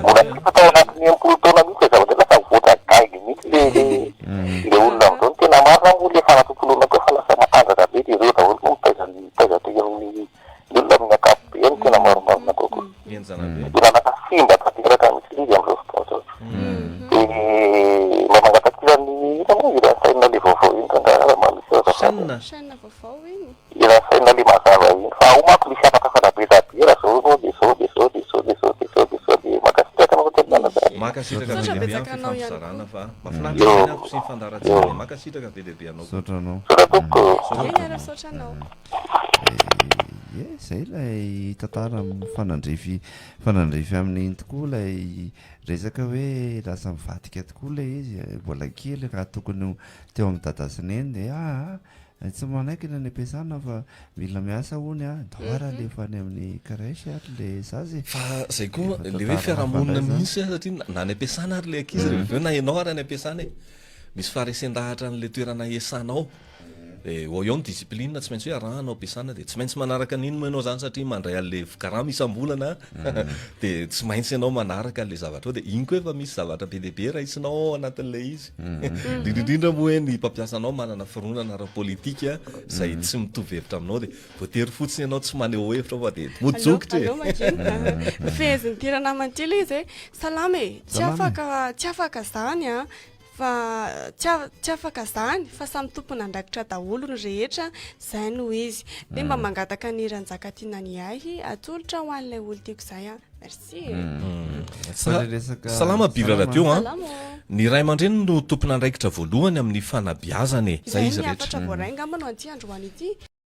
mbola tsy fatao anatin'ny 30 taona mihitsy zavatra lasa voatra gaigy mihitsy le olona amin'izao ny tena marina moa le fanatontolona koa fa lasa matanjaka be dia ireo daholo moa mitaiza amin'ny olona amin'ny akapobe ny tena maromarona kokoa dia nakasimba tanteraka mihitsy izy amin'izao fotoana zao dia mba mangatakilany ina moa irany saina le vaovao iny kanga mamisy chaîne vaovao iny irany saina le mazava iny fa ao manko misy afaka fanabezabiera zao no dia zao dia makasitraka no tena zany makasitraka be lehibe amin'ny fifampizarana fa mahafinaritra sy ny fandaratsika makasitraka be lehibe anao sotranao eny ara sotranao zay ilay tantara fanandrefy amin'iny tokoa ilay resaka hoe lasa mivadika tokoa ilay izy mbola kely raha tokony teo amin'ny dadasineny dia tsy manaikina ny ampiasana fa mila miasa hony doara lefa any amin'ny karesy ary le zazy fa zay koa le hoe fiarahamonina mihitsy satria na ny ampiasana ary le ankizy rehefa na ianao ary any ampiasana misy faharesendahatra n'le toerana esanao ao eo ny discipline tsy maintsy hoe arahanao ampiasana de tsy maintsy manaraka n'iny moa ianao zany satria mandray an'le karama isam-bolana de tsy maintsy ianao manaraka an'le zavatra ao de iny koa efa misy zavatra be deaibe raha isinao ao anatin'le izy indrindrindra moa hoe ny mpampiasanao manana fironana ara-politika zay tsy mitovy hevitra aminao de voatery fotsiny ianao tsy maneho hevitra fa de mojokotra mifezin'ny tiranamantila izy hoe salama e tsy afaka zany a fa tsy afaka zany fa samy tompony andrakitra daholo ny rehetra zay no izy de mba mangataka ny ranjakatianany ahy atolotra ho an'ilay olo tiako zay a merci salama bira radio a ny ray aman-dreny no tompony andraikitra voalohany amin'ny fanabiazana e zay izy rehetra voaray ngamba no anty androany ity